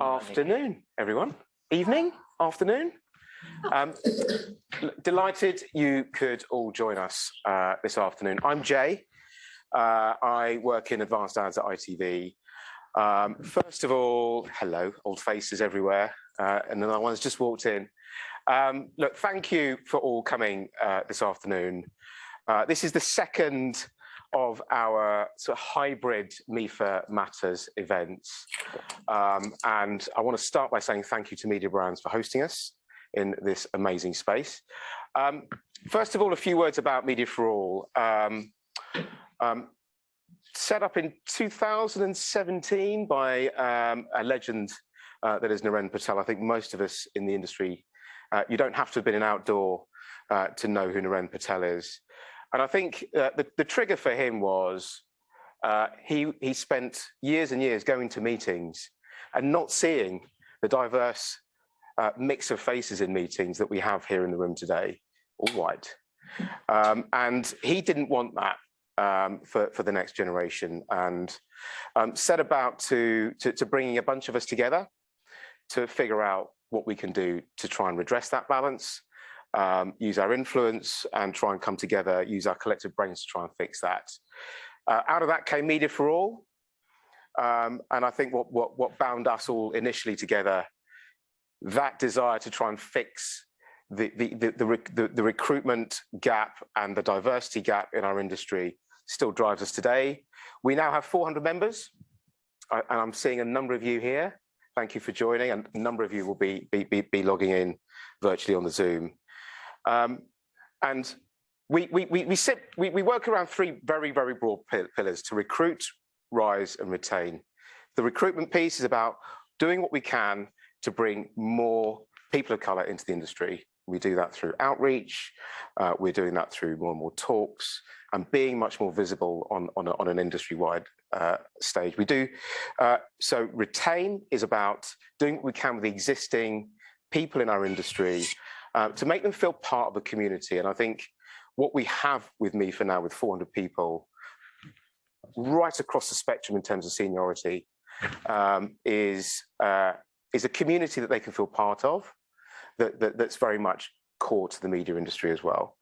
Afternoon, everyone. Evening, afternoon. Delighted you could all join us this afternoon. I'm Jay. I work in advanced ads at ITV. First of all, hello, old faces everywhere, and another one's just walked in. Look, thank you for all coming this afternoon. This is the second of our sort of hybrid MEFA Matters events. And I want to start by saying thank you to Mediabrands for hosting us in this amazing space. First of all, a few words about Media for All. Set up in 2017 by a legend that is Naren Patel. I think most of us in the industry, you don't have to have been an outdoor to know who Naren Patel is. And I think the trigger for him was he spent years and years going to meetings and not seeing the diverse mix of faces in meetings that we have here in the room today, all white. And he didn't want that for the next generation, and set about to bringing a bunch of us together to figure out what we can do to try and redress that balance. Use our influence and try and come together, use our collective brains to try and fix that. Out of that came Media for All. And I think what bound us all initially together, that desire to try and fix the recruitment gap and the diversity gap in our industry still drives us today. We now have 400 members, and I'm seeing a number of you here. Thank you for joining, and a number of you will be logging in virtually on the Zoom. And we work around three very broad pillars: to recruit, rise, and retain. The recruitment piece is about doing what we can to bring more people of colour into the industry. We do that through outreach. We're doing that through more and more talks and being much more visible on an industry-wide stage. We do so. Retain is about doing what we can with the existing people in our industry to make them feel part of the community. And I think what we have with MEFA now, with 400 people right across the spectrum in terms of seniority, is a community that they can feel part of, that's very much core to the media industry as well.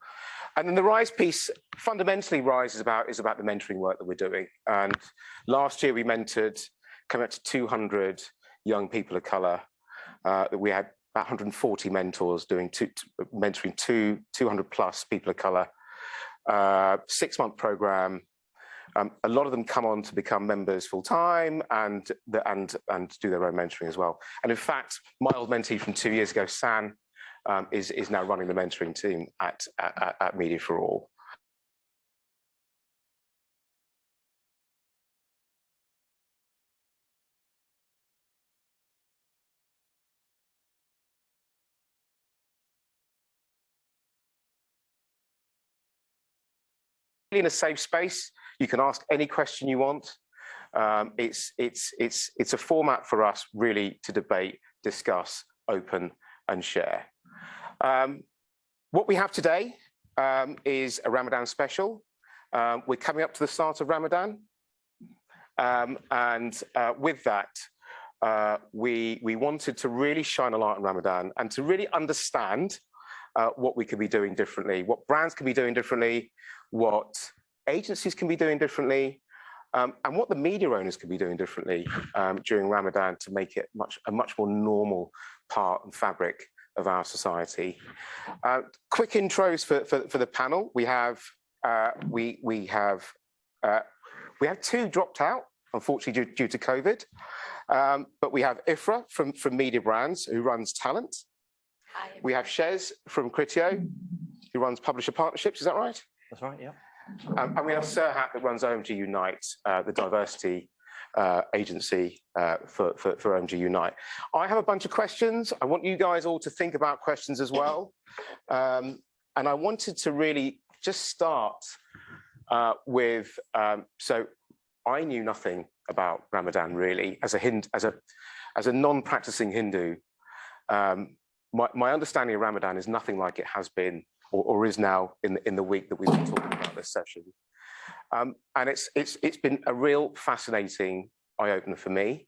And then the Rise piece, fundamentally Rise is about the mentoring work that we're doing. And last year we mentored, coming up to 200 young people of colour. That we had about 140 mentors mentoring 200 plus people of colour. 6-month program. A lot of them come on to become members full time and do their own mentoring as well. And in fact, my old mentee from 2 years ago, San, is now running the mentoring team at Media for All. In a safe space, you can ask any question you want. It's a format for us really to debate, discuss, open, and share. What we have today is a Ramadan special. We're coming up to the start of Ramadan, and with that, we wanted to really shine a light on Ramadan and to really understand what we could be doing differently, what brands can be doing differently, what agencies can be doing differently, and what the media owners can be doing differently during Ramadan to make it a much more normal part and fabric of our society. Quick intros for the panel. We have two dropped out, unfortunately due to COVID, but we have Ifrah from Mediabrands, who runs talent. Hi. We have Shez from Criteo, who runs publisher partnerships. Is that right? That's right, yeah. And we have Serhat that runs OMG Unite, the diversity agency for OMG Unite. I have a bunch of questions. I want you guys all to think about questions as well. And I wanted to really just start with, so I knew nothing about Ramadan really. As a non-practicing Hindu, my understanding of Ramadan is nothing like it has been or is now in the week that we've been talking about this session. And it's been a real fascinating eye-opener for me.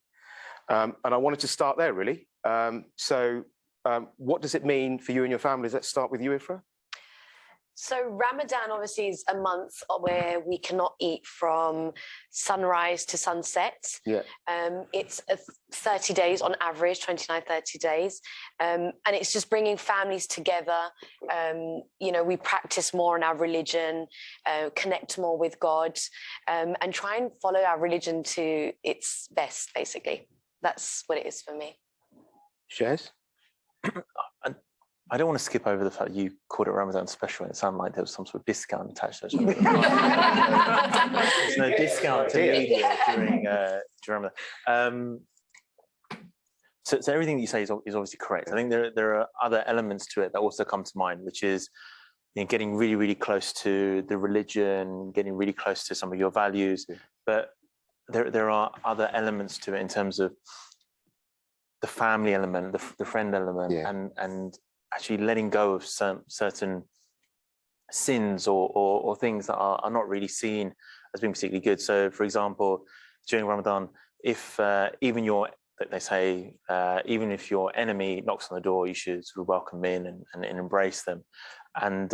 And I wanted to start there, really. What does it mean for you and your families? Let's start with you, Ifrah. So Ramadan obviously is a month where we cannot eat from sunrise to sunset. Yeah. It's 30 days on average, 29, 30 days. And it's just bringing families together. You know, we practice more in our religion, connect more with God, and try and follow our religion to its best, basically. That's what it is for me. Shez? I don't want to skip over the fact that you called it Ramadan special and it sounded like there was some sort of discount attached to it. There's no discount to media during Ramadan. So everything that you say is obviously correct. I think there are other elements to it that also come to mind, which is, you know, getting really, really close to the religion, getting really close to some of your values. But there are other elements to it in terms of the family element, the friend element, and actually letting go of certain sins or things that are not really seen as being particularly good. So, for example, during Ramadan, if even if your enemy knocks on the door, you should sort of welcome in and embrace them. And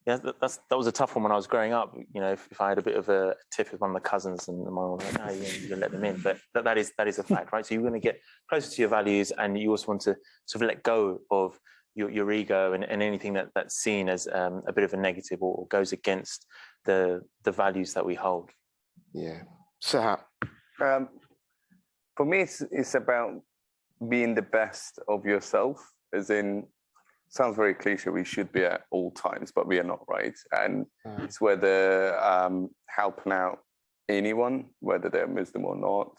yeah, that was a tough one when I was growing up. You know, if I had a bit of a tiff with one of my cousins, and my mom was like, "No, you don't let them in." But that is a fact, right? So you're going to get closer to your values, and you also want to sort of let go of your ego and anything that's seen as a bit of a negative or goes against the values that we hold. Yeah. Serhat? For me, it's about being the best of yourself, as in. Sounds very cliche, we should be at all times, but we are not, right? And it's whether helping out anyone, whether they're Muslim or not,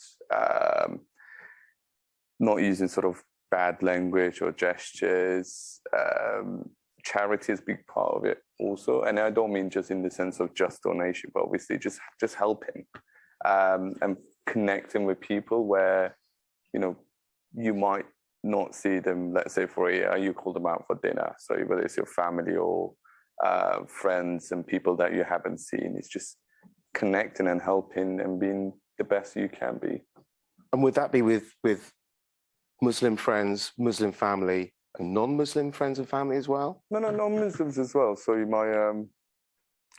not using sort of bad language or gestures. Charity is a big part of it also. And I don't mean just in the sense of just donation, but obviously just helping and connecting with people where, you know, you might not see them, let's say for a year, you call them out for dinner. So whether it's your family or friends and people that you haven't seen, it's just connecting and helping and being the best you can be. And would that be with Muslim friends, Muslim family, and non-Muslim friends and family as well? No, non-Muslims as well. So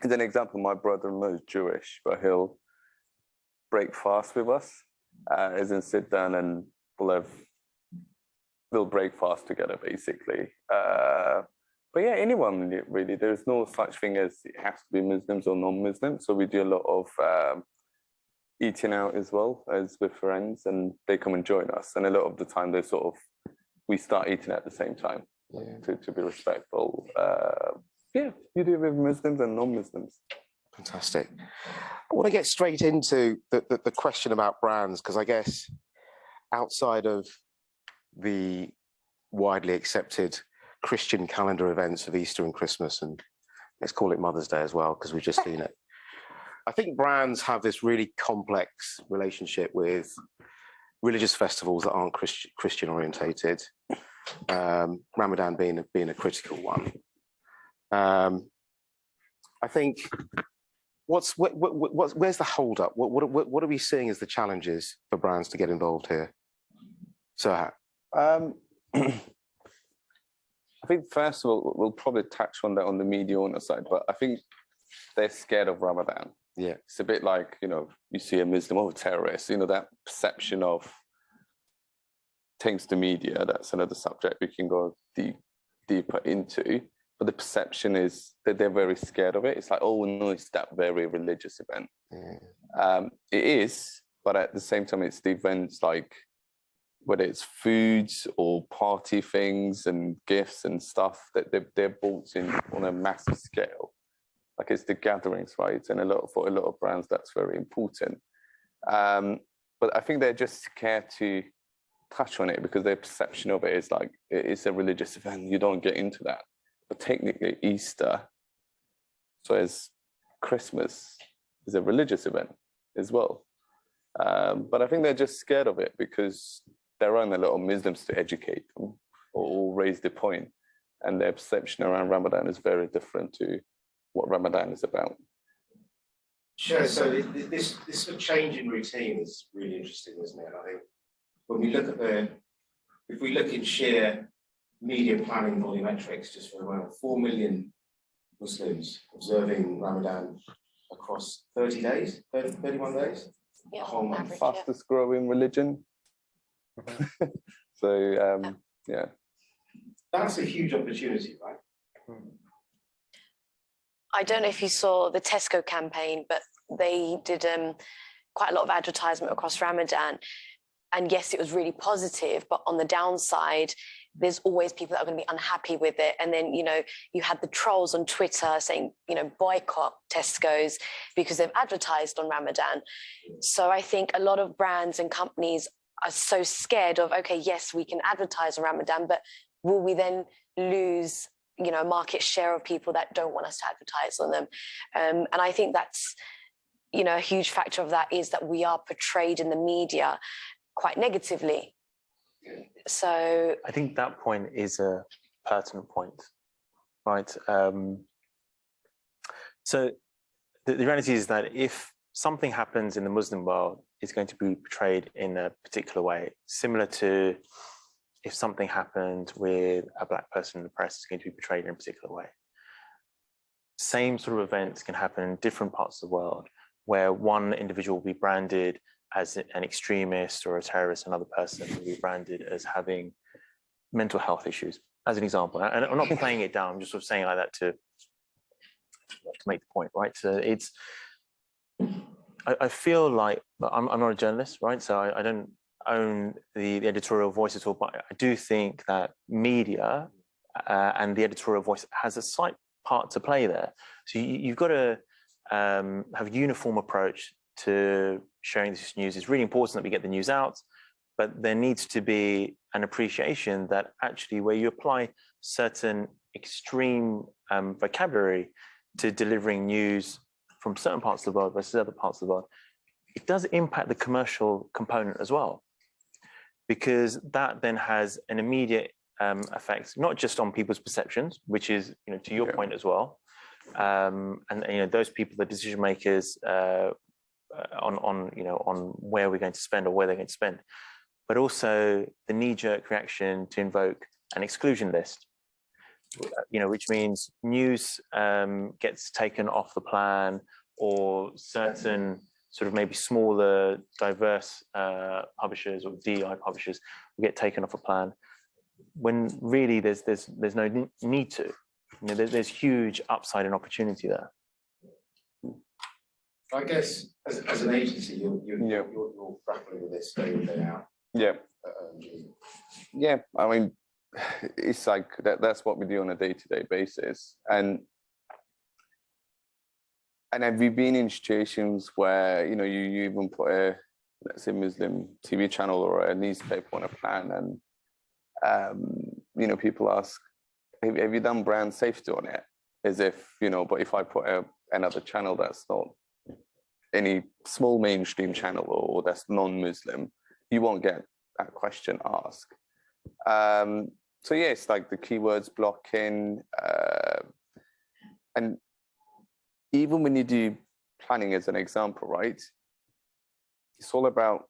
as an example, my brother-in-law is Jewish, but he'll break fast with us, as in sit down and we'll break fast together, basically. But yeah, anyone really. There's no such thing as it has to be Muslims or non-Muslims. So we do a lot of eating out as well as with friends, and they come and join us. And a lot of the time, we start eating at the same time to be respectful. Yeah, you do it with Muslims and non-Muslims. Fantastic. I want to get straight into the question about brands, because I guess outside of the widely accepted Christian calendar events of Easter and Christmas, and let's call it Mother's Day as well, because we've just seen it. I think brands have this really complex relationship with religious festivals that aren't Christian orientated, Ramadan being a critical one. I think where's the hold up? What are we seeing as the challenges for brands to get involved here? Serhat? I think first of all, we'll probably touch on that on the media owner side, but I think they're scared of Ramadan. Yeah, it's a bit like, you know, you see a Muslim or a terrorist, you know, that perception of things to media. That's another subject we can go deeper into. But the perception is that they're very scared of it. It's like, oh no, it's that very religious event. Yeah. It is, but at the same time, it's the events like, whether it's foods or party things and gifts and stuff that they're bought in on a massive scale. Like it's the gatherings, right? And for a lot of brands, that's very important. But I think they're just scared to touch on it because their perception of it is like, it's a religious event. You don't get into that. But technically Easter, so as Christmas, is a religious event as well. But I think they're just scared of it because there aren't a lot of Muslims to educate them or raise the point, and their perception around Ramadan is very different to what Ramadan is about. Sure. So this change in routine is really interesting, isn't it? I think when we look at if we look in sheer media planning volumetrics, just for a moment, 4 million Muslims observing Ramadan across 30 days, 31 days? Yeah, whole month. average, Fastest growing religion. So, yeah. That's a huge opportunity, right? I don't know if you saw the Tesco campaign, but they did quite a lot of advertisement across Ramadan. And yes, it was really positive, but on the downside, there's always people that are going to be unhappy with it. And then, you know, you had the trolls on Twitter saying, you know, boycott Tesco's because they've advertised on Ramadan. So I think a lot of brands and companies are so scared of, okay, yes, we can advertise on Ramadan, but will we then lose, you know, market share of people that don't want us to advertise on them? And I think that's, you know, a huge factor of that is that we are portrayed in the media quite negatively. So I think that point is a pertinent point, right? So the reality is that if something happens in the Muslim world, it's going to be portrayed in a particular way, similar to if something happened with a black person in the press, it's going to be portrayed in a particular way. Same sort of events can happen in different parts of the world, where one individual will be branded as an extremist or a terrorist, another person will be branded as having mental health issues, as an example. And I'm not playing it down, I'm just sort of saying like that to make the point, right? So it's, I feel like, I'm not a journalist, right? So I don't own the editorial voice at all, but I do think that media and the editorial voice has a slight part to play there. So you've got to have a uniform approach to sharing this news. It's really important that we get the news out, but there needs to be an appreciation that actually where you apply certain extreme vocabulary to delivering news from certain parts of the world versus other parts of the world, it does impact the commercial component as well, because that then has an immediate effect, not just on people's perceptions, which is, you know, to your point as well, and you know, those people, the decision makers, on you know, on where we're going to spend or where they're going to spend, but also the knee-jerk reaction to invoke an exclusion list, you know, which means news gets taken off the plan, or certain sort of maybe smaller, diverse publishers or DI publishers will get taken off a plan, when really there's no need to. You know, there's huge upside and opportunity there. I guess as an agency, you're grappling with this day in, day out. Yeah. Yeah, I mean, it's like that's what we do on a day-to-day basis. And have you been in situations where, you know, you even put a, let's say, Muslim TV channel or a newspaper on a plan, and you know, people ask, have you done brand safety on it? As if, you know, but if I put another channel that's not any small mainstream channel or that's non-Muslim, you won't get that question asked. So yeah, it's like the keywords blocking, and even when you do planning as an example, right? It's all about,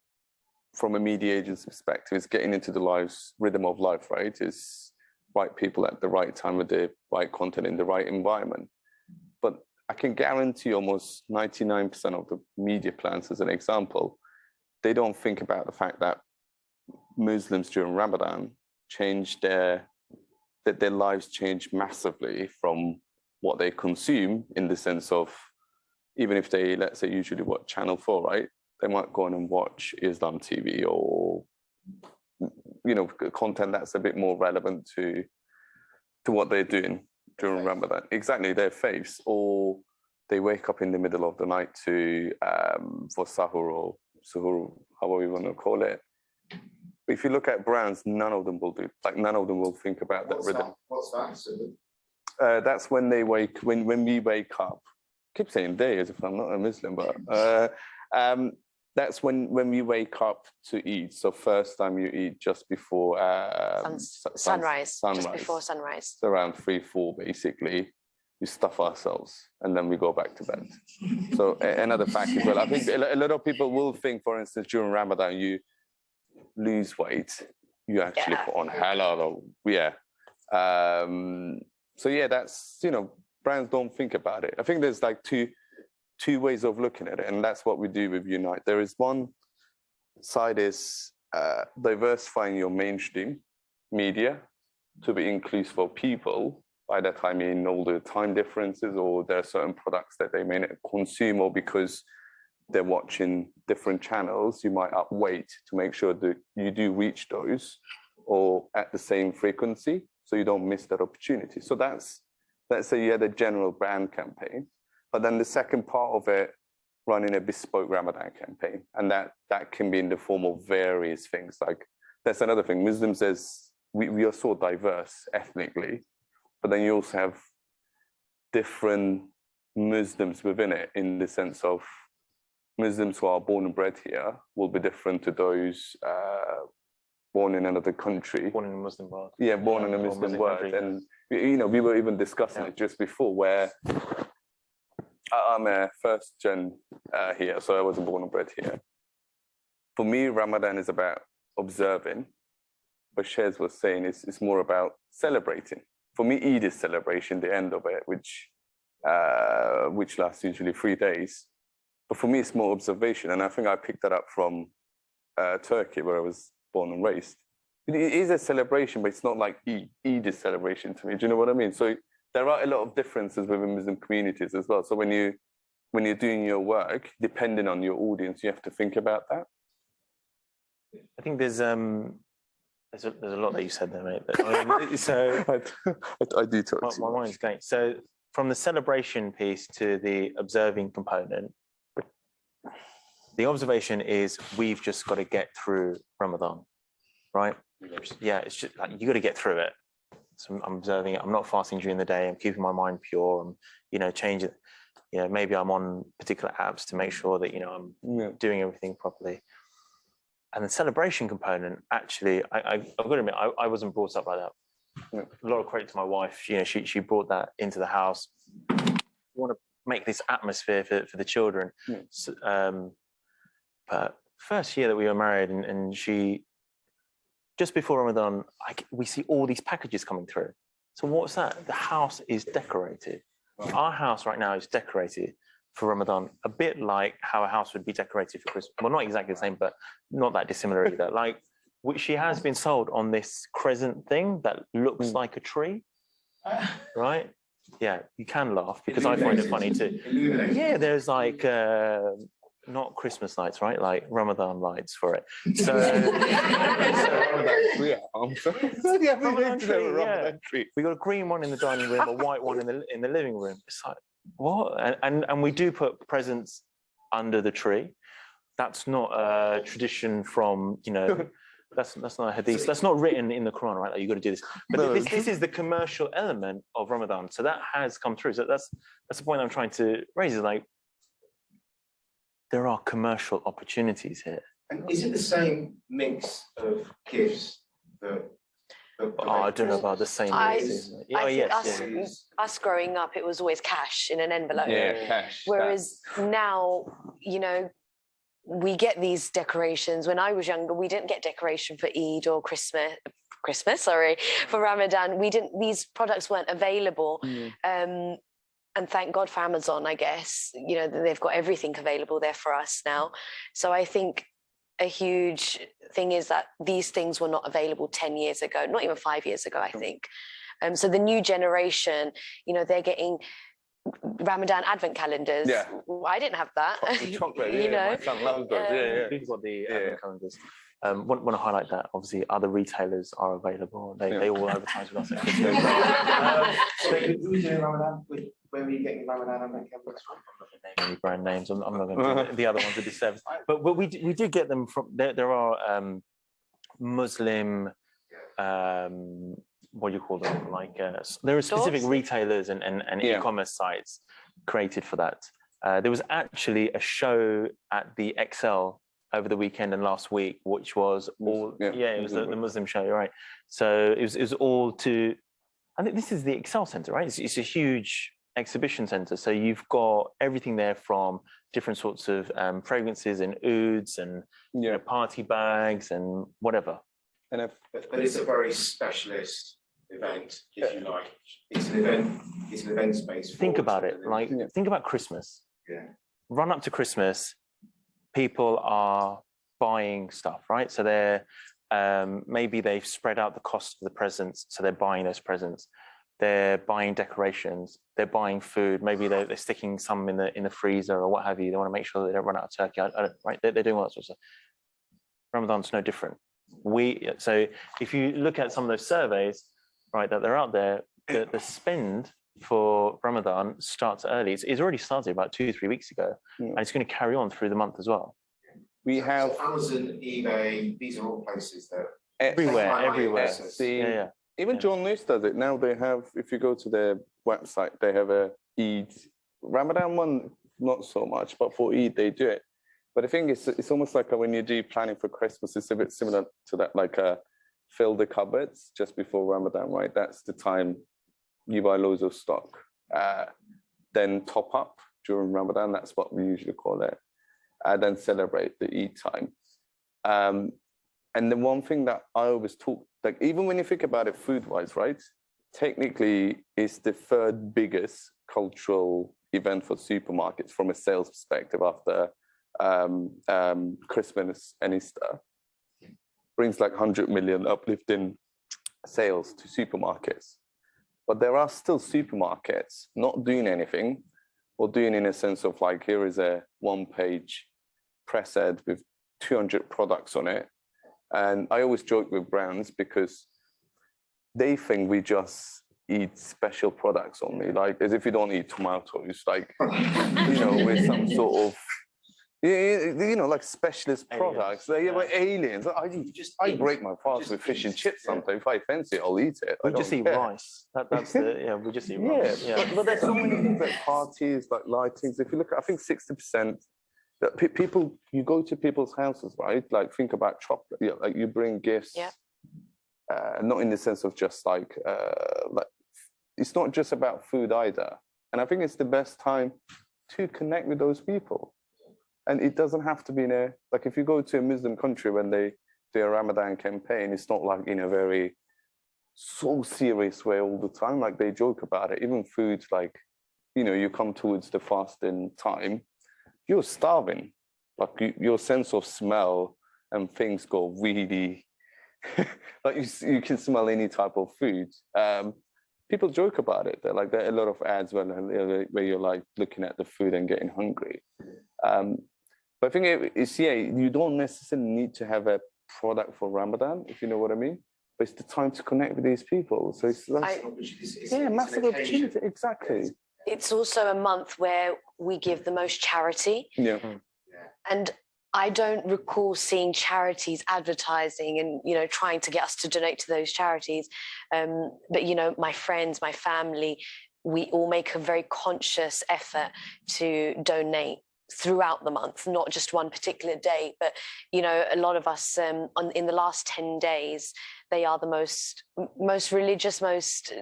from a media agency perspective, is getting into the rhythm of life, right? Is right people at the right time with the right content in the right environment. But I can guarantee almost 99% of the media plans, as an example, they don't think about the fact that Muslims during Ramadan that their lives change massively from what they consume, in the sense of, even if they, let's say, usually watch Channel 4, right? They might go on and watch Islam TV, or, you know, content that's a bit more relevant to what they're doing during Ramadan. Exactly, their faiths. Or they wake up in the middle of the night to for sahur or suhoor, however you want to call it. But if you look at brands, none of them will do, like, none of them will think about that rhythm. What's that? So That's when they when we wake up. I keep saying they as if I'm not a Muslim, but that's when we wake up to eat. So first time you eat just before sunrise, just before sunrise. So around 3-4, basically, we stuff ourselves and then we go back to bed. So another fact as well, I think a lot of people will think, for instance, during Ramadan, lose weight, you actually put on hell lot of, so yeah, that's, you know, brands don't think about it. I think there's like two ways of looking at it, and that's what we do with Unite. There is one side is diversifying your mainstream media to be inclusive for people. By that I mean all the time differences, or there are certain products that they may not consume, or because they're watching different channels, you might upweight to make sure that you do reach those or at the same frequency, so you don't miss that opportunity. So that's, let's say you had a general brand campaign, but then the second part of it, running a bespoke Ramadan campaign, and that can be in the form of various things. Like, that's another thing. Muslims, we are so diverse ethnically, but then you also have different Muslims within it, in the sense of Muslims who are born and bred here will be different to those born in another country. Born in a Muslim world. Yeah, born in a Muslim world. Country, and, you know, we were even discussing it just before, where I'm a first gen here, so I wasn't born and bred here. For me, Ramadan is about observing, but Shez was saying it's more about celebrating. For me, Eid is celebration, the end of it, which lasts usually 3 days. But for me, it's more observation, and I think I picked that up from Turkey, where I was born and raised. It is a celebration, but it's not like Eid. Eid is celebration to me. Do you know what I mean? So there are a lot of differences within Muslim communities as well. So when you're doing your work, depending on your audience, you have to think about that. I think there's a lot that you said there, mate. But, I mean, so I do talk. My mind's going. So from the celebration piece to the observing component, the observation is we've just got to get through Ramadan, right? Yeah, it's just like you got to get through it. So I'm observing it. I'm not fasting during the day. I'm keeping my mind pure. I'm, you know, changing. You know, maybe I'm on particular apps to make sure that, you know, I'm doing everything properly. And the celebration component, actually, I've got to admit, I wasn't brought up like that. A lot of credit to my wife. You know, she brought that into the house. We want to make this atmosphere for the children. So, but first year that we were married, and she, just before Ramadan, we see all these packages coming through. So what's that? The house is decorated. Right. Our house right now is decorated for Ramadan, a bit like how a house would be decorated for Christmas. Well, not exactly the same, but not that dissimilar either. Like, she has been sold on this crescent thing that looks like a tree, right? Yeah, you can laugh because I find it funny too. Yeah, there's like not Christmas lights, right? Like Ramadan lights for it. So, we got a green one in the dining room, a white one in the living room. It's like, what? And we do put presents under the tree. That's not a tradition from, you know, that's not a hadith. That's not written in the Quran, right? Like, you got to do this. But this is the commercial element of Ramadan. So that has come through. So that's the point I'm trying to raise, is like, there are commercial opportunities here. And is it the same mix of gifts that I don't know about the same mix. Us growing up, it was always cash in an envelope. Yeah, cash. Whereas now, you know, we get these decorations. When I was younger, we didn't get decoration for Eid or Christmas, for Ramadan. These products weren't available. And thank God for Amazon, I guess. You know, they've got everything available there for us now. So I think a huge thing is that these things were not available 10 years ago, not even 5 years ago, I think. So the new generation, you know, they're getting Ramadan advent calendars. Yeah. I didn't have that. Chocolate, you know? My son loves those. We've got the advent calendars. Want to highlight that obviously other retailers are available. They all advertise with us. So who's doing Ramadan? Where are you getting Ramadan advent calendars from? I'm not going to name any brand names. I'm not going to do the other ones with the service. But we do get them from there are Muslim what do you call them? Like there are specific retailers and e-commerce sites created for that. There was actually a show at the XL over the weekend and last week, which was all it was the Muslim show, right? So it was all to, I think this is the Excel Center, right? It's a huge exhibition centre. So you've got everything there from different sorts of fragrances and ouds and you know, party bags and whatever. And but it's a very specialist event, if you like. It's an event. It's an event space. Think about it. Like think about Christmas. Yeah. Run up to Christmas, people are buying stuff, right? So they're maybe they've spread out the cost of the presents, so they're buying those presents. They're buying decorations. They're buying food. Maybe they're sticking some in the freezer or what have you. They want to make sure they don't run out of turkey. Right? They're doing all that sort of stuff. Ramadan's no different. So if you look at some of those surveys, right, that they're out there, the spend for Ramadan starts early. It's already started about 2-3 weeks ago, and it's going to carry on through the month as well. We have Amazon, eBay. These are all places that everywhere. Even John Lewis does it now. They have, if you go to their website, they have a Eid Ramadan one, not so much, but for Eid they do it. But I think it's almost like when you do planning for Christmas, it's a bit similar to that, like fill the cupboards just before Ramadan, right? That's the time you buy loads of stock. Then top up during Ramadan, that's what we usually call it. Then celebrate the Eid time. And the one thing that I always talk, like even when you think about it food-wise, right? Technically, it's the third biggest cultural event for supermarkets from a sales perspective after Christmas and Easter. Brings like 100 million uplift in sales to supermarkets. But there are still supermarkets not doing anything, or doing in a sense of like, here is a one-page press ad with 200 products on it. And I always joke with brands because they think we just eat special products only, like as if you don't eat tomatoes, like, you know, with some sort of, you know, like specialist products. They're like aliens. I break my fast with fish and chips sometimes. If I fancy it, I'll eat it. We just eat rice. That's the, we just eat rice. Yeah. But there's so many things like parties, like lightings. If you look at, I think 60%, that people, you go to people's houses, right? Like think about chocolate, like you bring gifts, not in the sense of just like it's not just about food either. And I think it's the best time to connect with those people. And it doesn't have to be in a, like if you go to a Muslim country when they do a Ramadan campaign, it's not like in a very so serious way all the time. Like they joke about it. Even food, like, you know, you come towards the fasting time, you're starving. Like your sense of smell and things go really, like you can smell any type of food. People joke about it. They're like, there are a lot of ads where you're like looking at the food and getting hungry. But I think it's, you don't necessarily need to have a product for Ramadan, if you know what I mean. But it's the time to connect with these people. So it's massive opportunity. Exactly. It's also a month where we give the most charity. Yeah. And I don't recall seeing charities advertising and, you know, trying to get us to donate to those charities. But, you know, my friends, my family, we all make a very conscious effort to donate throughout the month, not just one particular day. But, you know, a lot of us in the last 10 days, they are the most religious, most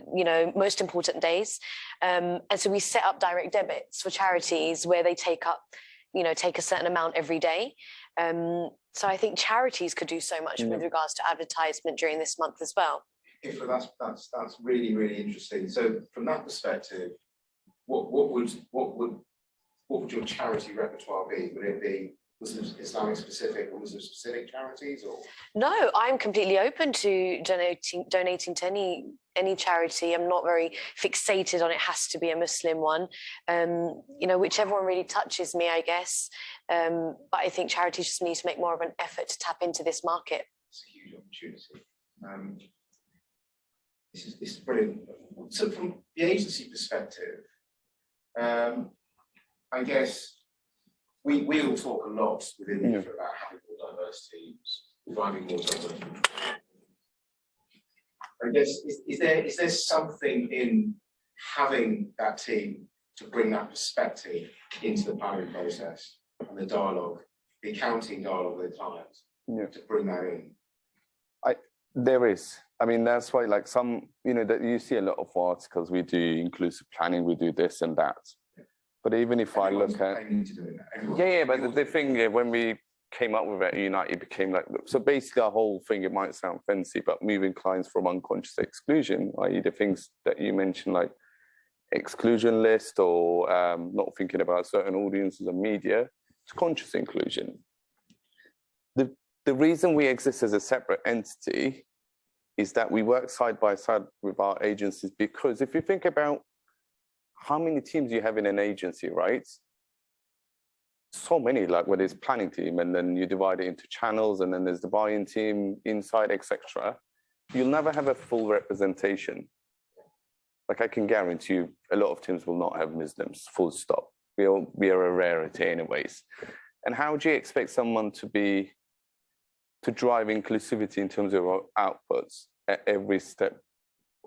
important days. And so we set up direct debits for charities where they take a certain amount every day. So I think charities could do so much with regards to advertisement during this month as well. Ifrah, that's really, really interesting. So from that perspective, what would your charity repertoire be? Would it be Muslim Islamic specific or Muslim specific charities, or? No, I'm completely open to donating to any charity. I'm not very fixated on it has to be a Muslim one. You know, whichever one really touches me, I guess. But I think charities just need to make more of an effort to tap into this market. It's a huge opportunity. This is brilliant. So from the agency perspective, I guess we all talk a lot within MEFA about having more diverse teams, driving more diversity. I guess is there something in having that team to bring that perspective into the planning process and the dialogue, the accounting dialogue with the clients, to bring that in? There is. I mean, that's why, like some, that you see a lot of articles, we do inclusive planning, we do this and that. But even if I look at, but the thing, when we came up with it, Unite, it became like, so basically our whole thing, it might sound fancy, but moving clients from unconscious exclusion, i.e. the things that you mentioned, like exclusion list or not thinking about certain audiences and media, to conscious inclusion. The reason we exist as a separate entity is that we work side by side with our agencies, because if you think about how many teams you have in an agency, right? So many, like where there's planning team, and then you divide it into channels, and then there's the buying team inside, etc. You'll never have a full representation. Like I can guarantee you, a lot of teams will not have Muslims, full stop. We are a rarity anyways. And how do you expect someone to drive inclusivity in terms of our outputs at every step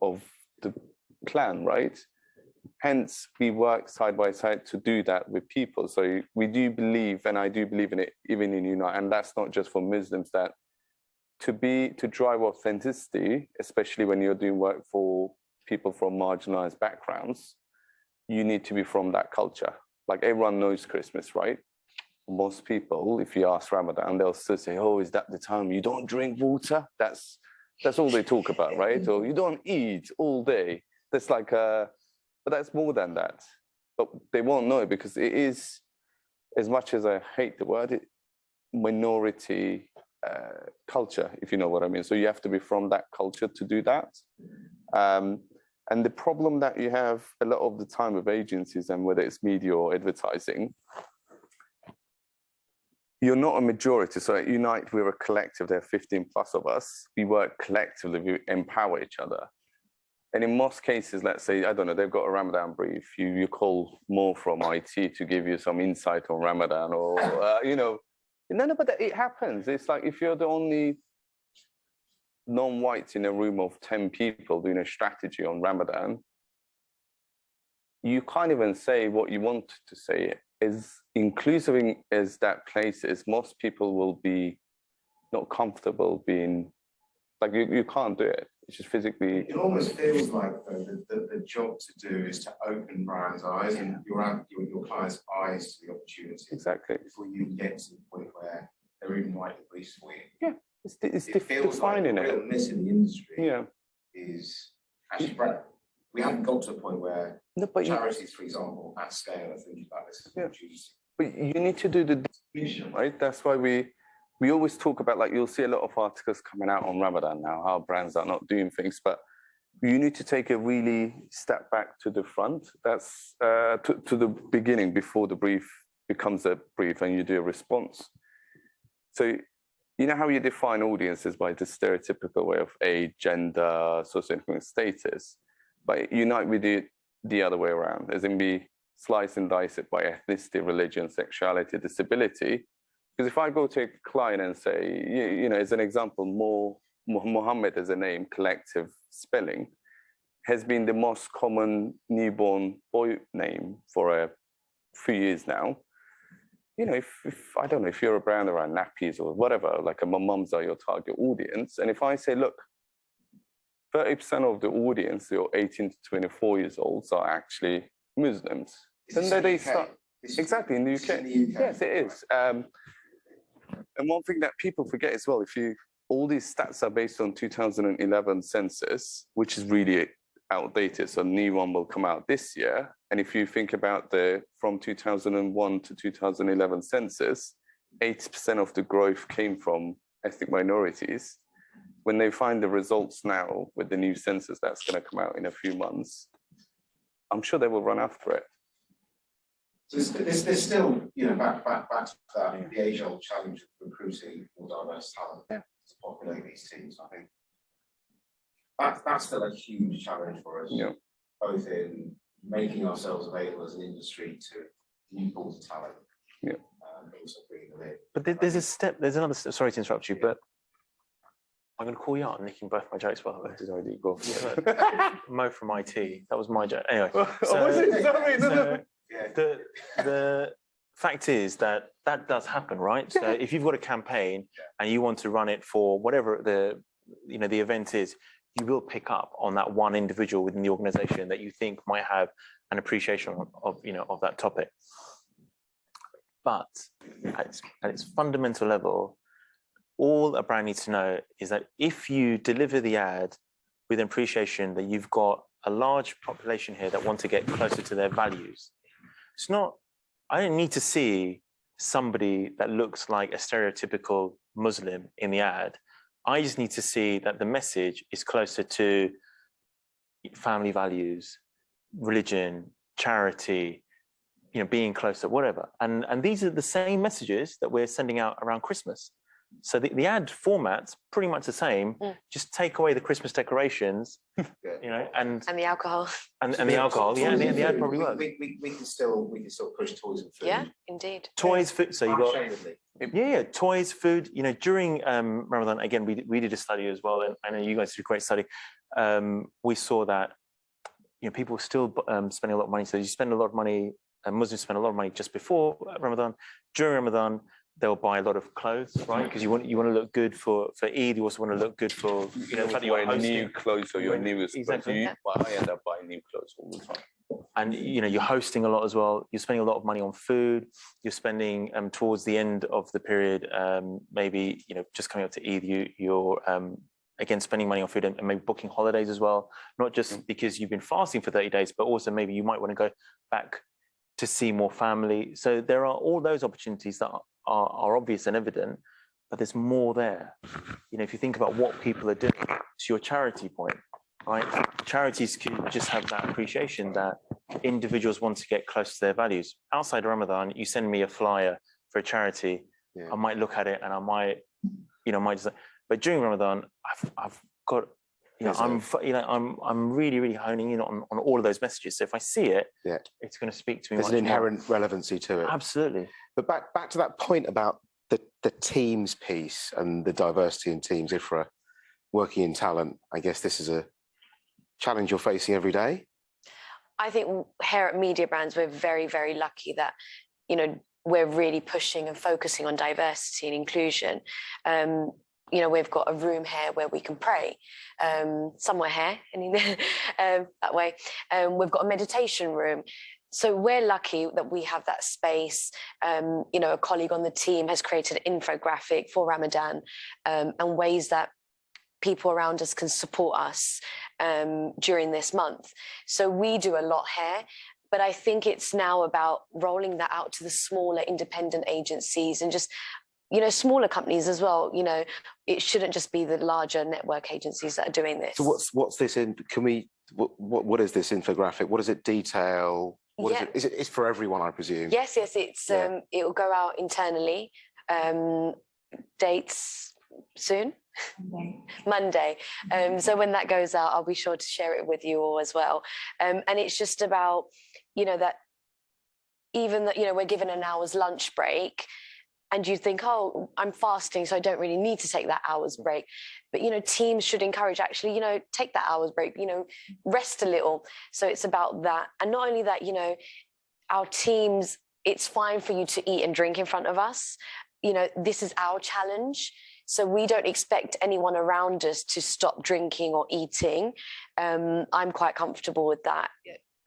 of the plan, right? Hence, we work side by side to do that with people. So we do believe, and I do believe in it, even in Unite, and that's not just for Muslims, that to drive authenticity, especially when you're doing work for people from marginalized backgrounds, you need to be from that culture. Like everyone knows Christmas, right? Most people, if you ask Ramadan, they'll still say, oh, is that the time you don't drink water? That's all they talk about, right? Or you don't eat all day. That's like but that's more than that. But they won't know it because it is, as much as I hate the word, minority culture, if you know what I mean. So you have to be from that culture to do that. And the problem that you have a lot of the time with agencies, and whether it's media or advertising, you're not a majority. So at Unite, we're a collective. There are 15 plus of us. We work collectively, we empower each other. And in most cases, let's say, I don't know, they've got a Ramadan brief. You call more from IT to give you some insight on Ramadan, or, no, but it happens. It's like if you're the only non-whites in a room of 10 people doing a strategy on Ramadan, you can't even say what you want to say. As inclusive as that place is, most people will be not comfortable being, like you can't do it. It's just physically. It almost feels like the job to do is to open brands' eyes and your clients' eyes to the opportunity. Exactly. Before you get to the point where they're even writing briefs for you. Yeah, it's defining like the real miss in the industry. Yeah. Is actually, we haven't got to a point where charities, for example, at scale are thinking about this as an opportunity. But you need to do the definition, right? That's why we always talk about, like, you'll see a lot of articles coming out on Ramadan now, how brands are not doing things, but you need to take a really step back to the front. That's to the beginning, before the brief becomes a brief and you do a response. So you know how you define audiences by the stereotypical way of age, gender, socioeconomic status. But Unite, we do it the other way around, as in we slice and dice it by ethnicity, religion, sexuality, disability. Because if I go to a client and say, as an example, Mohammed as a name, collective spelling, has been the most common newborn boy name for a few years now. If I don't know, if you're a brand around nappies or whatever, like my mums are your target audience. And if I say, look, 30% of the audience, your 18 to 24 years olds, are actually Muslims. Then they start. Exactly, in the UK. Yes, it is. And one thing that people forget as well, all these stats are based on 2011 census, which is really outdated. So a new one will come out this year. And if you think about from 2001 to 2011 census, 80% of the growth came from ethnic minorities. When they find the results now with the new census that's going to come out in a few months, I'm sure they will run after it. So there's still, back to that, the age-old challenge of recruiting more diverse talent to populate these teams. I think that's still a huge challenge for us, both in making ourselves available as an industry to new pools of talent. But also bringing them in. But there's another step. Sorry to interrupt you, but I'm going to call you out and nicking both my jokes, by the way. Did I do go? Mo from IT. That was my joke. Anyway. The fact is that does happen, right? So if you've got a campaign and you want to run it for whatever the event is, you will pick up on that one individual within the organization that you think might have an appreciation of of that topic. But at its fundamental level, all a brand needs to know is that if you deliver the ad with an appreciation that you've got a large population here that want to get closer to their values, it's not, I don't need to see somebody that looks like a stereotypical Muslim in the ad. I just need to see that the message is closer to family values, religion, charity, being closer, whatever. And these are the same messages that we're sending out around Christmas. So the ad format's pretty much the same. Just take away the Christmas decorations, and the alcohol. And the alcohol. Yeah, the ad probably works. We can still push toys and food. Yeah, indeed. Toys, food. So you got toys, food. During Ramadan, again, we did a study as well, and I know you guys did a great study. We saw that people still spending a lot of money. So you spend a lot of money. Muslims spend a lot of money just before Ramadan. During Ramadan, they'll buy a lot of clothes, right? Because you want to look good for Eid. You also want to look good for the fact that you're new clothes or your newest exactly. clothes. I end up buying new clothes all the time. And you're hosting a lot as well. You're spending a lot of money on food. You're spending towards the end of the period, maybe just coming up to Eid, you're again spending money on food and maybe booking holidays as well. Not just because you've been fasting for 30 days, but also maybe you might want to go back to see more family. So there are all those opportunities that are obvious and evident, but there's more there. If you think about what people are doing, to your charity point, right? Charities could just have that appreciation that individuals want to get close to their values. Outside of Ramadan, you send me a flyer for a charity, I might look at it and I might just. But during Ramadan, I've got. I'm really, really honing in on all of those messages. So if I see it, it's going to speak to me. There's an inherent relevancy to it. Absolutely. But back to that point about the teams piece and the diversity in teams. Ifrah, working in talent, I guess this is a challenge you're facing every day. I think here at Mediabrands, we're very, very lucky that we're really pushing and focusing on diversity and inclusion. We've got a room here where we can pray, somewhere here, that way. We've got a meditation room. So we're lucky that we have that space. A colleague on the team has created an infographic for Ramadan and ways that people around us can support us during this month. So we do a lot here. But I think it's now about rolling that out to the smaller independent agencies and just smaller companies as well. It shouldn't just be the larger network agencies that are doing this. So what's this in? What is this infographic? What does it detail? It's for everyone, I presume. Yes. It's it will go out internally. Dates soon. Monday. So when that goes out, I'll be sure to share it with you all as well. And it's just about that even that we're given an hour's lunch break. And you think, oh, I'm fasting, so I don't really need to take that hour's break. But, teams should encourage actually, take that hour's break, rest a little. So it's about that. And not only that, our teams, it's fine for you to eat and drink in front of us. This is our challenge. So we don't expect anyone around us to stop drinking or eating. I'm quite comfortable with that.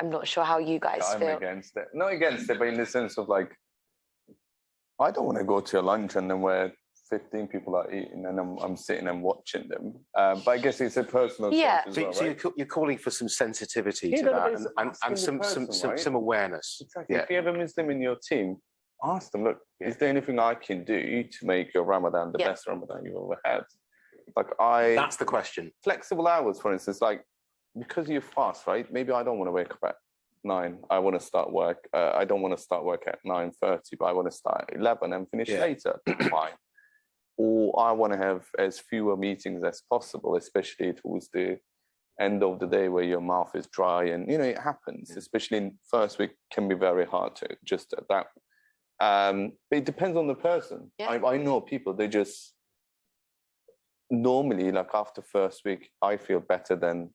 I'm not sure how you guys feel. I'm against it. Not against it, but in the sense of I don't want to go to a lunch and then where 15 people are eating and I'm sitting and watching them. But I guess it's a personal choice as well, so right? you're calling for some sensitivity to that and some awareness. Exactly. If you have a Muslim in your team, ask them, look, is there anything I can do to make your Ramadan the best Ramadan you've ever had? That's the question. Flexible hours, for instance, because you fast, right? Maybe I don't want to wake up at 9. I want to start work. I don't want to start work at 9:30, but I want to start at 11 and finish later. Fine. Or I want to have as fewer meetings as possible, especially towards the end of the day where your mouth is dry and it happens. Especially in first week, can be very hard to just adapt. But it depends on the person. I know people, they just normally after first week, I feel better than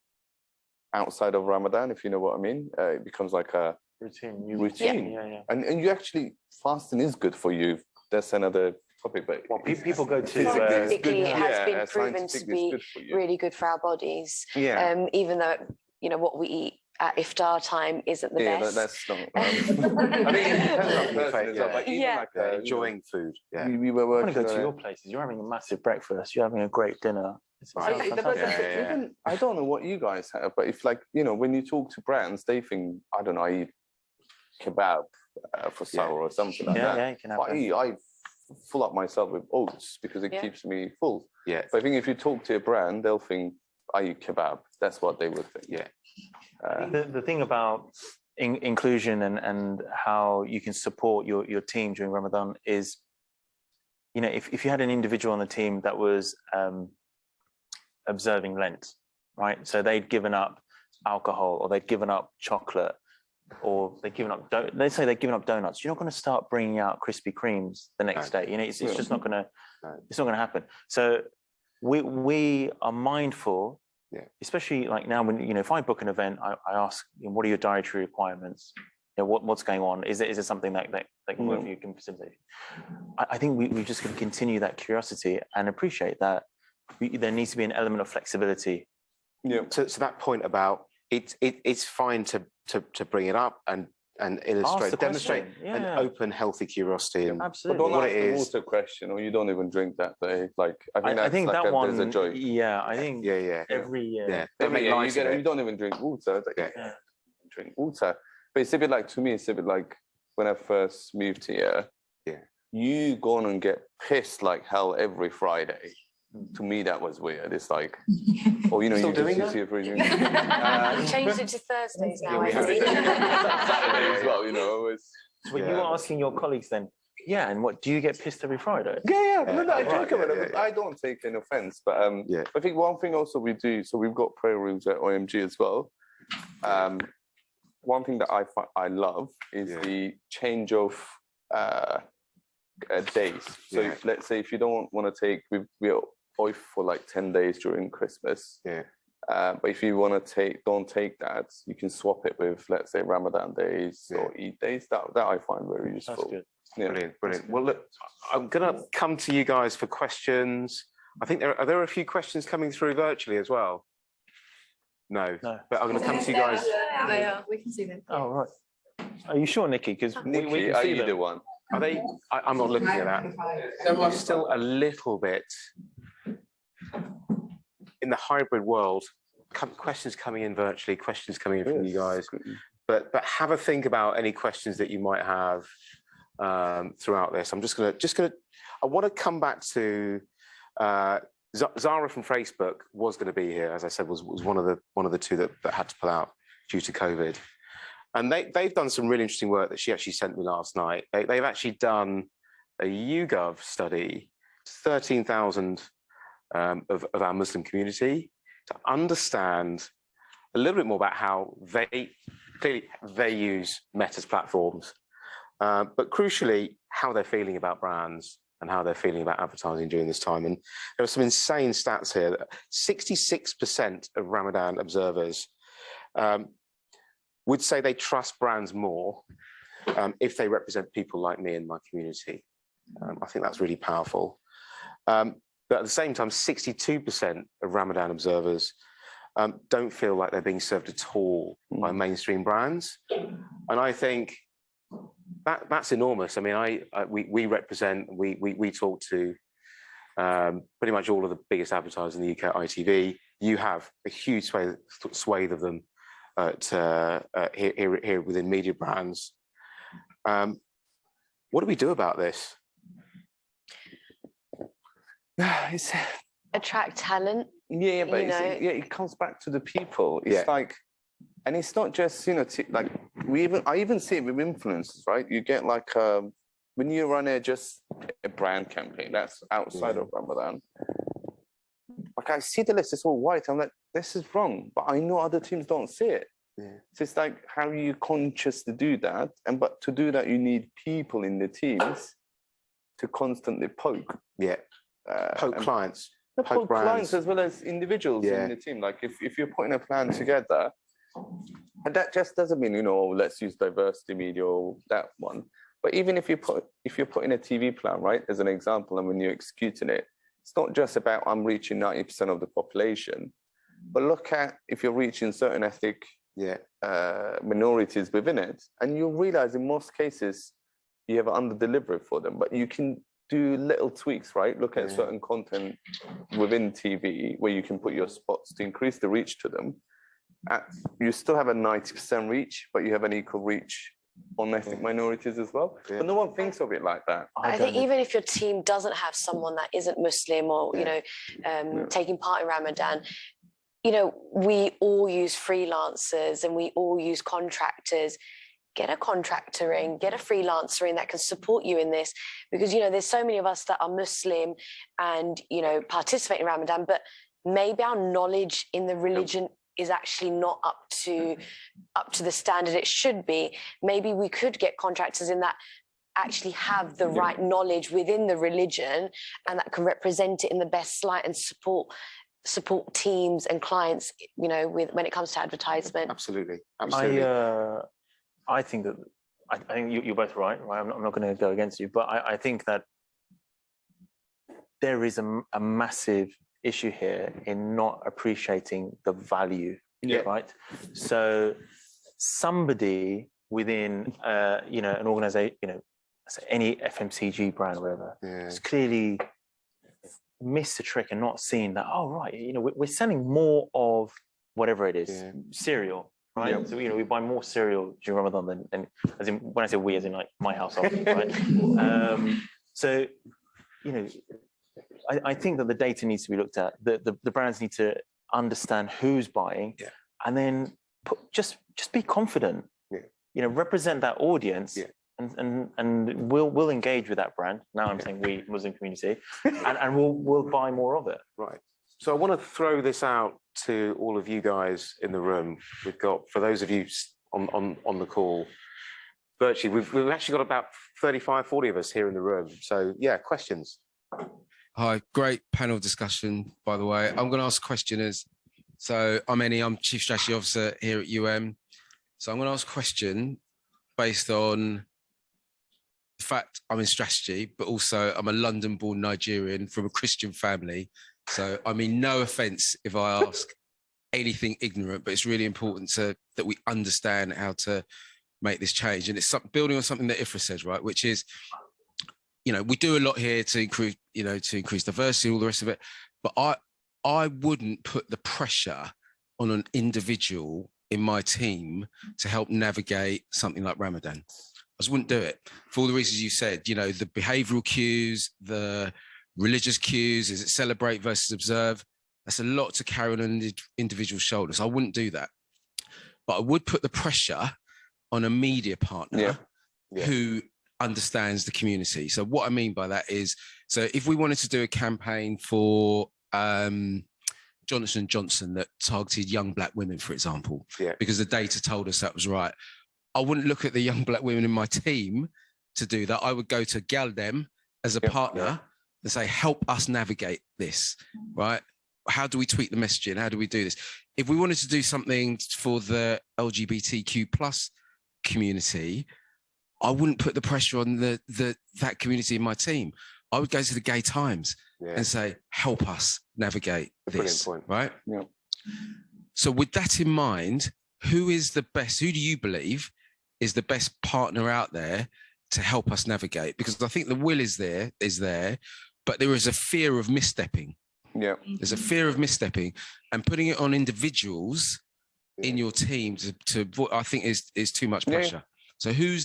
outside of Ramadan, if you know what I mean. It becomes like a routine. Yeah. And you actually, fasting is good for you. That's another topic, but Well, people go to Scientifically, it has yeah, been proven to scientifically it's be good for you. really good for our bodies. Yeah. Even though, you know, what we eat at iftar time isn't the best. That's not. I think it depends on person as well. But even Yeah. like enjoying food. Yeah. we were I want working. to go to your places. You're having a massive breakfast. You're having a great dinner. It's I, sounds but fantastic. even I don't know what you guys have, but if like when you talk to brands, they think I don't know. I eat kebab for sahur or something like that. Yeah, you can have But I fill up myself with oats because it keeps me full. Yeah. But I think if you talk to a brand, they'll think I eat kebab. That's what they would think. Yeah. The thing about inclusion and how you can support your team during Ramadan is, if you had an individual on the team that was observing Lent, right? So they'd given up alcohol, or they'd given up chocolate, or they'd given up, let's say they'd given up donuts. You're not going to start bringing out Krispy Kremes the next day. It's just not going to, it's not going to happen. So we are mindful. Yeah. Especially like now when, if I book an event, I ask, what are your dietary requirements? What's going on? Is it something that can work for you, can facilitate? I think we just going to continue that curiosity and appreciate that there needs to be an element of flexibility. Yeah. So that point about it's fine to bring it up and illustrate, demonstrate an open, healthy curiosity. And absolutely. But don't what ask it the is. water question, or you don't even drink that day. Like I think like that one. there's a joy. Yeah, I think every year. Yeah. You don't even drink water. Drink water. But it's a bit like, to me, it's a bit like when I first moved here. Yeah. You go on and get pissed like hell every Friday. To me, that was weird. It's like, Still you doing just that? for We changed it to Thursdays now. we have it. Saturday as well. So you were asking your colleagues then, and what, do you get pissed every Friday? Yeah. No, I Right, joke about it. I don't take any offense, but I think one thing also we do. So we've got prayer rooms at OMG as well. One thing that I love is the change of days. So let's say if you don't want to take, we're off for like 10 days during Christmas. Yeah. But if you want to don't take that, you can swap it with, let's say, Ramadan days or Eid days. That I find very useful. That's good. Yeah. Brilliant. Well, look, I'm going to come to you guys for questions. I think there are a few questions coming through virtually as well. No. But I'm going to come to you guys. They are. We can see them. Oh, right. Are you sure, Nikki? Because we Nikki, can are see you them. the one? Are they? I'm not looking at that. I'm still a little bit in the hybrid world. Questions coming in virtually, questions coming in from you guys. But have a think about any questions that you might have throughout this. I'm just gonna. I want to come back to Zara from Facebook was going to be here, as I said, was one of the two that had to pull out due to COVID. And they've done some really interesting work that she actually sent me last night. They've actually done a YouGov study, 13,000 of our Muslim community, to understand a little bit more about how they use Meta's platforms, but crucially, how they're feeling about brands and how they're feeling about advertising during this time. And there are some insane stats here. 66% of Ramadan observers would say they trust brands more if they represent people like me in my community. I think that's really powerful. But at the same time, 62% of Ramadan observers don't feel like they're being served at all by mainstream brands. And I think that's enormous. I mean, we represent, we talk to pretty much all of the biggest advertisers in the UK, ITV. You have a huge swathe of them here within Mediabrands. What do we do about this? Attract talent. Yeah, but it comes back to the people. It's like, and it's not just like I even see it with influencers, right? You get like when you run just a brand campaign that's outside of Ramadan. Like I see the list, it's all white. I'm like, this is wrong, but I know other teams don't see it. Yeah. So it's like, how are you conscious to do that? But to do that, you need people in the teams to constantly poke. Yeah. Poke clients. Poke clients as well as individuals in the team. Like if you're putting a plan together, and that just doesn't mean, let's use diversity media or that one. But even if you're putting a TV plan, right, as an example, and when you're executing it, it's not just about I'm reaching 90% of the population, but look at if you're reaching certain ethnic minorities within it, and you'll realize in most cases you have under delivery for them, but you can do little tweaks, right? Look at certain content within TV where you can put your spots to increase the reach to them. You still have a 90% reach, but you have an equal reach on ethnic minorities as well. But no one thinks of it like that. I think even if your team doesn't have someone that isn't Muslim or, taking part in Ramadan, we all use freelancers and we all use contractors. Get a contractor in, get a freelancer in that can support you in this, because there's so many of us that are Muslim and participate in Ramadan, but maybe our knowledge in the religion is actually not up to the standard it should be. Maybe we could get contractors in that actually have the right knowledge within the religion and that can represent it in the best light and support teams and clients, when it comes to advertisement. Absolutely. I think that I think you're both right. I'm not going to go against you, but I think that there is a massive issue here in not appreciating the value, right? So somebody within an organization, any FMCG brand or whatever, has clearly missed the trick and not seen that, we're selling more of whatever it is, cereal. Right, so we buy more cereal during Ramadan than as in when I say we, as in like my household, right? So I think that the data needs to be looked at. The brands need to understand who's buying, and then just be confident. Represent that audience, and we'll engage with that brand. Now I'm saying we, Muslim community, and we'll buy more of it. Right. So I want to throw this out to all of you guys in the room. We've got, for those of you on the call, virtually, we've actually got about 35, 40 of us here in the room. So questions. Hi, great panel discussion, by the way. I'm going to ask questioners. So I'm Chief Strategy Officer here at So I'm going to ask a question based on the fact I'm in strategy, but also I'm a London-born Nigerian from a Christian family. So I mean, no offense if I ask anything ignorant, but it's really important that we understand how to make this change. And it's building on something that Ifrah said, right? Which is, we do a lot here to increase diversity and all the rest of it. But I wouldn't put the pressure on an individual in my team to help navigate something like Ramadan. I just wouldn't do it for all the reasons you said, the behavioral cues, the religious cues, is it celebrate versus observe? That's a lot to carry on an individual's shoulders. I wouldn't do that. But I would put the pressure on a media partner who understands the community. So what I mean by that is, so if we wanted to do a campaign for Johnson & Johnson that targeted young black women, for example, because the data told us that was right, I wouldn't look at the young black women in my team to do that. I would go to Galdem as a partner and say, help us navigate this, right? How do we tweak the messaging? How do we do this? If we wanted to do something for the LGBTQ plus community, I wouldn't put the pressure on that community in my team. I would go to the Gay Times and say, help us navigate this, right? Yeah. So with that in mind, who do you believe is the best partner out there to help us navigate? Because I think the will is there, but there is a fear of misstepping. Yeah. There's a fear of misstepping, and putting it on individuals in your team to I think is too much pressure. So who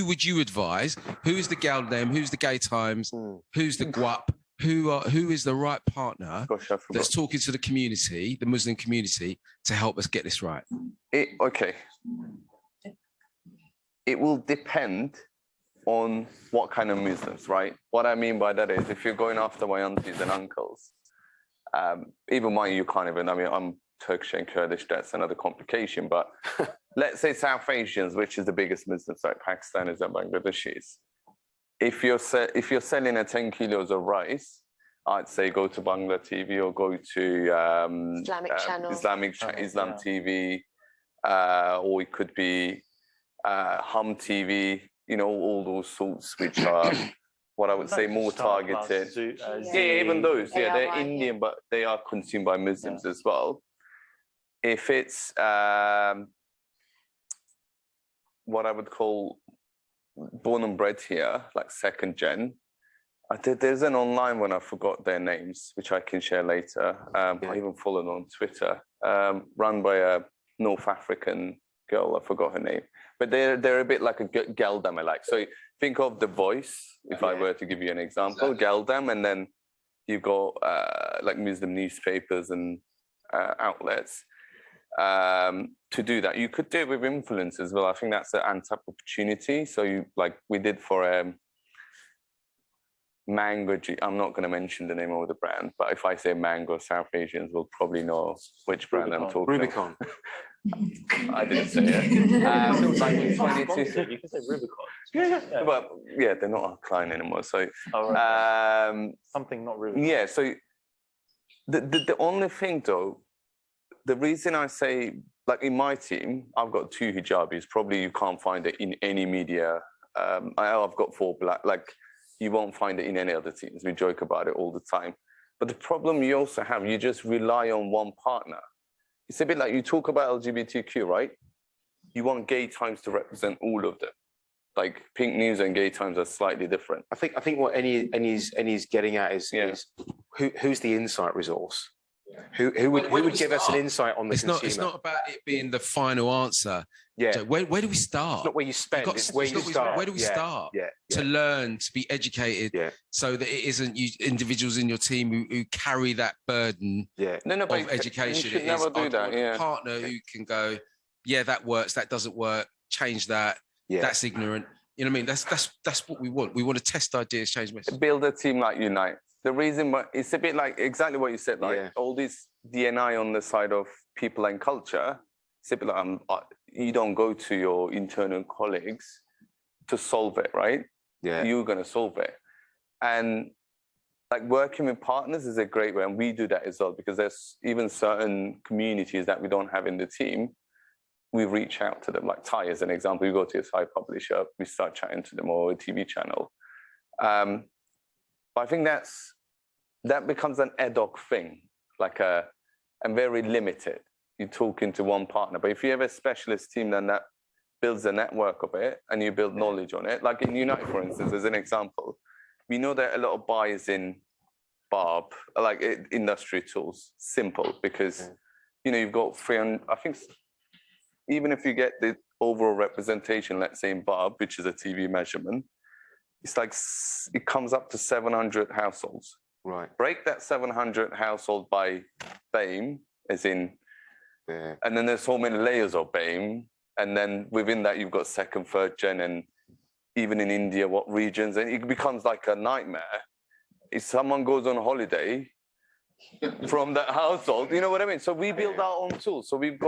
would you advise? Who is the Galdem? Who's the Gay Times? Who's the GWAP? Who is the right partner that's talking to the community, the Muslim community, to help us get this right? It will depend on what kind of Muslims, right? What I mean by that is, if you're going after my aunties and uncles, even mine, you can't even, I'm Turkish and Kurdish, that's another complication, but let's say South Asians, which is the biggest Muslims, like Pakistanis and Bangladeshis. If you're selling 10 kilos of rice, I'd say go to Bangla TV or go to Islamic channel, Islam TV, or it could be Hum TV. all those sorts which are what I would say more targeted. Even those, they're Indian, but they are consumed by Muslims as well. If it's what I would call born and bred here, like second gen, there's an online one, I forgot their names, which I can share later. I even followed on Twitter, run by a North African girl, I forgot her name. But they're a bit like a Geldam, I like. So think of The Voice, if I were to give you an example, Geldam, and then you've got like Muslim newspapers and outlets. To do that, you could do it with influence as well. I think that's an untapped opportunity. So you, like we did for Mango, I'm not going to mention the name of the brand, but if I say Mango, South Asians will probably know which brand I'm talking Rubicon. about. I didn't say it. Like in 22. You can say Rubicon. Yeah. But yeah, they're not our client anymore. So something not Rubicon. yeah. So the only thing though, the reason I say, like in my team, I've got 2 hijabis. Probably you can't find it in any media. I've got 4 black. Like you won't find it in any other teams. We joke about it all the time. But the problem you also have, you just rely on one partner. It's a bit like you talk about LGBTQ, right? You want Gay Times to represent all of them. Like Pink News and Gay Times are slightly different. I think what Enni's getting at is who's the insight resource? Who would give us an insight on the consumer? It's not about it being the final answer. Yeah. So where do we start? It's not where you spend. It's where you start. Where do we start? Yeah. To learn, to be educated, so that it isn't you individuals in your team who carry that burden of education. You should never do that. A partner who can go, that works, that doesn't work, change that. That's ignorant. You know what I mean? That's what we want. We want to test ideas, change messages. Build a team like Unite. The reason why it's a bit like exactly what you said, like all this D&I on the side of people and culture. It's a bit like you don't go to your internal colleagues to solve it, right? Yeah, you're going to solve it, and like working with partners is a great way, and we do that as well because there's even certain communities that we don't have in the team. We reach out to them, like Thai as an example. You go to a Thai publisher, we start chatting to them, or a TV channel. But I think that becomes an ad hoc thing, and very limited. You're talking to one partner. But if you have a specialist team, then that builds a network of it, and you build knowledge on it. Like in Unite, for instance, as an example, we know that a lot of buyers in Barb, like industry tools, simple, because you've got 300. I think even if you get the overall representation, let's say in Barb, which is a TV measurement, it's like it comes up to 700 households. Right. Break that 700 household by BAME, as in, and then there's so many layers of BAME, and then within that you've got second, third gen, and even in India, what regions, and it becomes like a nightmare. If someone goes on holiday from that household, you know what I mean? So we build our own tools. So we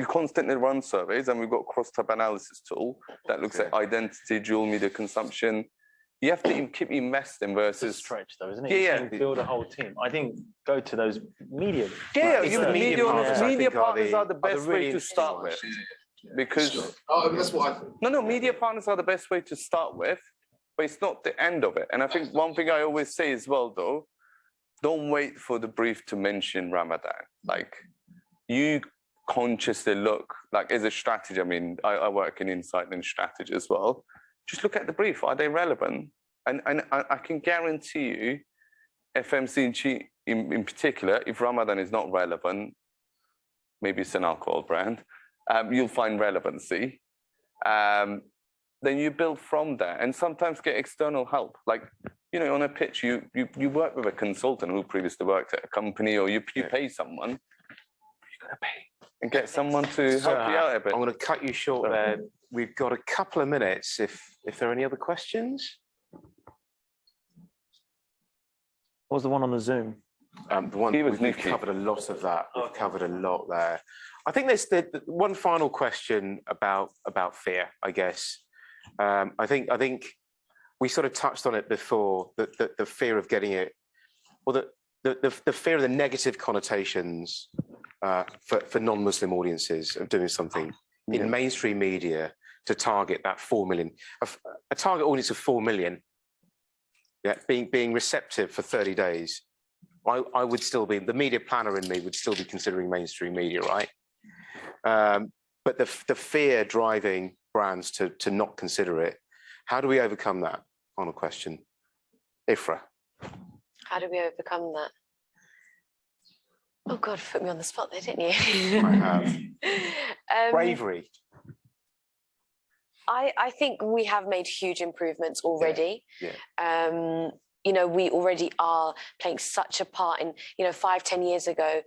constantly run surveys, and we've got cross-tab analysis tool that looks at identity, dual media consumption. You have to keep investing versus... It's a stretch though, isn't it? Yeah. You build a whole team. I think go to those media... Media partners are the best way to start with. Because... that's what I think. No, media partners are the best way to start with, but it's not the end of it. And I think one thing I always say as well, though, don't wait for the brief to mention Ramadan. Like, you consciously look, like as a strategy, I mean, I work in insight and strategy as well. Just look at the brief. Are they relevant? And I can guarantee you, FMCG in particular, if Ramadan is not relevant, maybe it's an alcohol brand, you'll find relevancy. Then you build from there, and sometimes get external help. Like, on a pitch, you work with a consultant who previously worked at a company, or you pay someone. You've got to pay and get someone to help you out a bit. I'm going to cut you short there. We've got a couple of minutes. If there are any other questions, what was the one on the Zoom? The one we've covered a lot of that. We've covered a lot there. I think there's the one final question about fear, I guess. I think we sort of touched on it before, the fear of getting it, or the fear of the negative connotations for non-Muslim audiences of doing something in mainstream media to target that 4 million. A target audience of 4 million, yeah, being receptive for 30 days, I would still be, the media planner in me would still be considering mainstream media, right? But the fear driving brands to not consider it, how do we overcome that? Final question. Ifrah. How do we overcome that? Oh God, put me on the spot there, didn't you? I have. Bravery. I think we have made huge improvements already. Yeah. You know, we already are playing such a part in, you know, 5-10 years ago,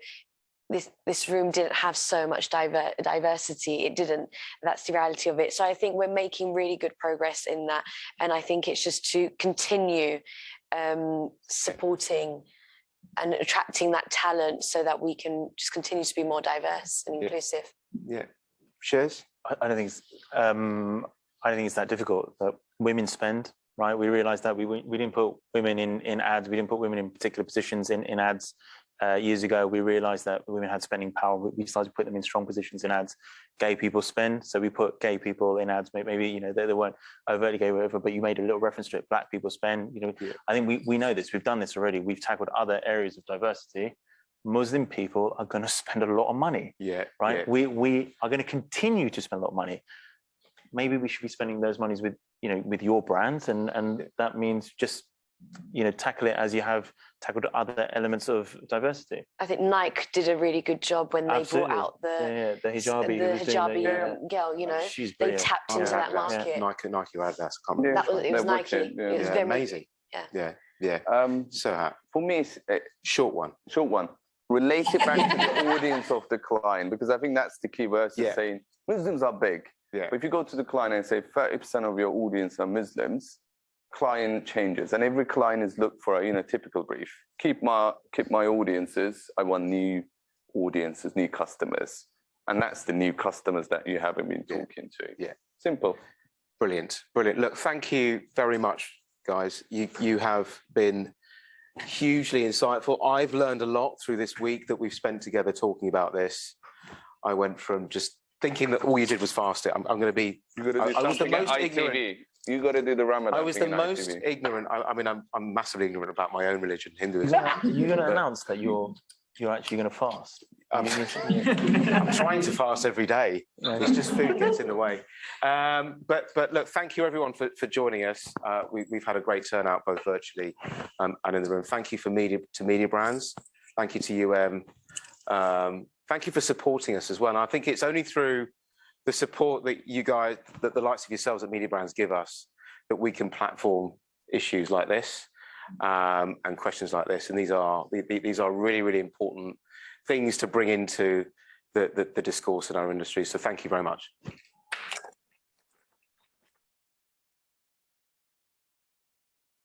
this room didn't have so much diversity. It didn't. That's the reality of it. So I think we're making really good progress in that. And I think it's just to continue supporting and attracting that talent so that we can just continue to be more diverse and inclusive. Yeah. Shez? I don't think it's that difficult. That women spend, right? We realised that we didn't put women in ads. We didn't put women in particular positions in ads. Years ago, we realised that women had spending power. We started to put them in strong positions in ads. Gay people spend, so we put gay people in ads. Maybe you know they weren't overtly gay, whatever, but you made a little reference to it. Black people spend. You know, I think we know this. We've done this already. We've tackled other areas of diversity. Muslim people are going to spend a lot of money. Yeah. Right. Yeah. We are going to continue to spend a lot of money. Maybe we should be spending those monies with with your brands, and that means just tackle it as you have tackled other elements of diversity. I think Nike did a really good job when they brought out the hijabi girl. You know, they tapped into that market. Nike had that. I can't remember. It was Nike. It was very amazing. Yeah. So for me, it's short one. Relate it back to the audience of the client, because I think that's the key versus saying Muslims are big. Yeah. But if you go to the client and say 30% of your audience are Muslims, client changes, and every client is looked for a typical brief. Keep my audiences. I want new audiences, new customers, and that's the new customers that you haven't been talking to. Yeah, simple. Brilliant. Look, thank you very much, guys. You have been hugely insightful. I've learned a lot through this week that we've spent together talking about this. I went from just thinking that all you did was fast it. I'm going to be. I was the most ignorant. You got to do the Ramadan. I was the most ignorant. I mean, I'm massively ignorant about my own religion, Hinduism. You're going to announce that you're actually going to fast. I'm trying to fast every day. It's just food gets in the way. But look, thank you everyone for joining us. We've had a great turnout both virtually and in the room. Thank you to Mediabrands. Thank you to thank you for supporting us as well. And I think it's only through the support that you guys, that the likes of yourselves at Mediabrands give us, that we can platform issues like this and questions like this. And these are really, really important things to bring into the discourse in our industry. So thank you very much.